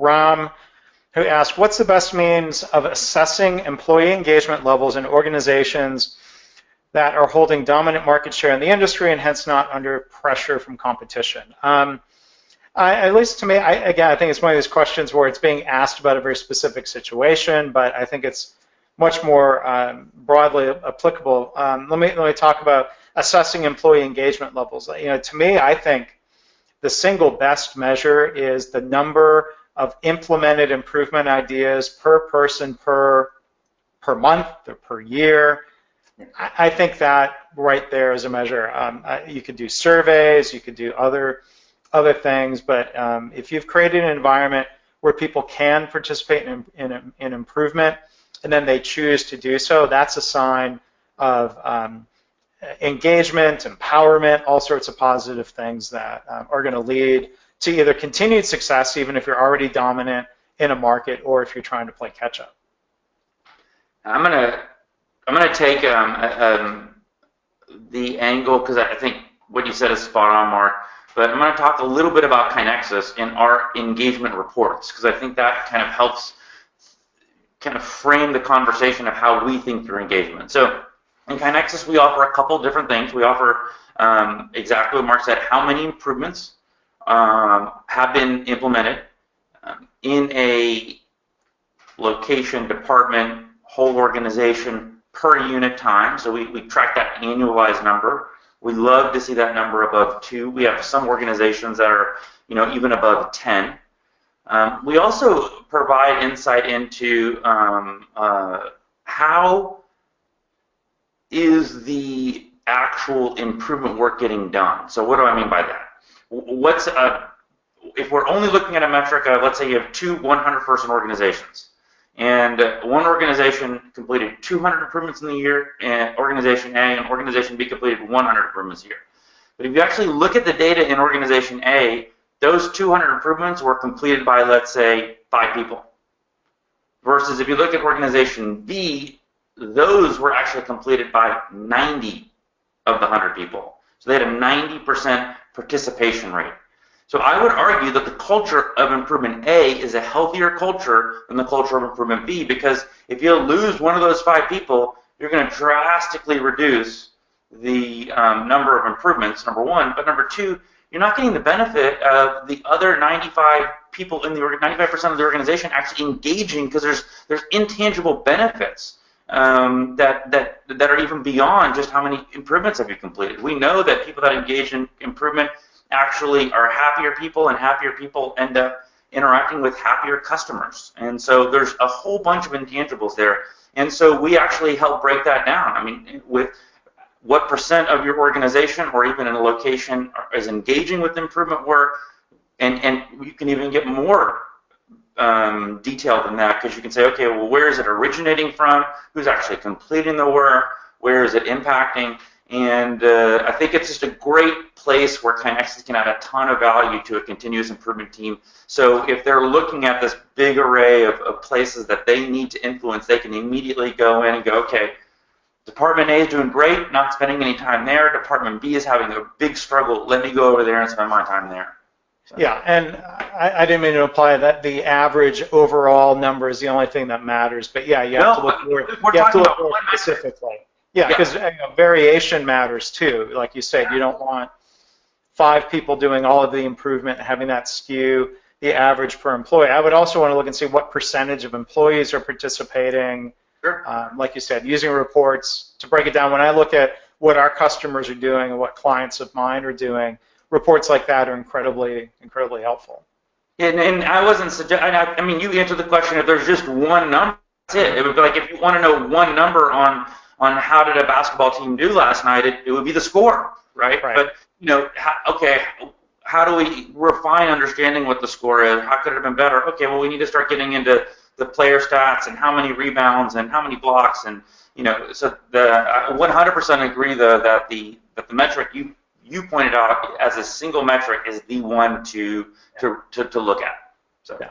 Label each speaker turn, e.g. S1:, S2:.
S1: Ram, who asked, what's the best means of assessing employee engagement levels in organizations that are holding dominant market share in the industry and hence not under pressure from competition? At least to me, again, I think it's one of these questions where it's being asked about a very specific situation, but I think it's much more broadly applicable. Let me talk about assessing employee engagement levels. To me, I think the single best measure is the number of implemented improvement ideas per person per month or per year. I think that right there is a measure. You could do surveys, you could do other things, but if you've created an environment where people can participate in improvement and then they choose to do so, that's a sign of engagement, empowerment, all sorts of positive things that are going to lead to either continued success, even if you're already dominant in a market, or if you're trying to play catch up.
S2: I'm gonna take the angle, because I think what you said is spot on, Mark. But I'm going to talk a little bit about KaiNexus and our engagement reports, because I think that kind of helps kind of frame the conversation of how we think through engagement. So in KaiNexus, we offer a couple different things. We offer exactly what Mark said, how many improvements have been implemented in a location, department, whole organization per unit time. So we track that annualized number. We love to see that number above 2. We have some organizations that are, even above 10. We also provide insight into how is the actual improvement work getting done. So what do I mean by that? If we're only looking at a metric of, let's say you have 2 100-person organizations, and one organization completed 200 improvements in the year, and organization A and organization B completed 100 improvements a year. But if you actually look at the data in organization A, those 200 improvements were completed by, let's say, 5 people. Versus if you look at organization B, those were actually completed by 90 of the 100 people. So they had a 90% participation rate. So I would argue that the culture of improvement A is a healthier culture than the culture of improvement B, because if you lose one of those 5 people, you're going to drastically reduce the number of improvements, number one. But number 2, you're not getting the benefit of the other 95 people in the 95% of the organization actually engaging, because there's intangible benefits that are even beyond just how many improvements have you completed. We know that people that engage in improvement actually are happier people, and happier people end up interacting with happier customers. And so there's a whole bunch of intangibles there. And so we actually help break that down. I mean, with what percent of your organization or even in a location is engaging with improvement work, and you can even get more detailed than that, because you can say, okay, well, where is it originating from? Who's actually completing the work? Where is it impacting? And I think it's just a great place where KaiNexus can add a ton of value to a continuous improvement team. So if they're looking at this big array of places that they need to influence, they can immediately go in and go, okay, Department A is doing great, not spending any time there. Department B is having a big struggle. Let me go over there and spend my time there. So.
S1: Yeah, and I didn't mean to imply that the average overall number is the only thing that matters. But yeah, you have to look more specifically. Yeah, because variation matters too. Like you said, you don't want 5 people doing all of the improvement and having that skew the average per employee. I would also want to look and see what percentage of employees are participating.
S2: Sure.
S1: Like you said, using reports to break it down. When I look at what our customers are doing and what clients of mine are doing, reports like that are incredibly helpful.
S2: And I wasn't suggesting. I mean, you answered the question. If there's just one number, that's it. It would be like if you want to know one number on how did a basketball team do last night, it would be the score, right? But how do we refine understanding what the score is? How could it have been better? Okay, well, we need to start getting into the player stats and how many rebounds and how many blocks, and so I 100% agree though that the metric you pointed out as a single metric is the one to look at. So.
S1: Yeah.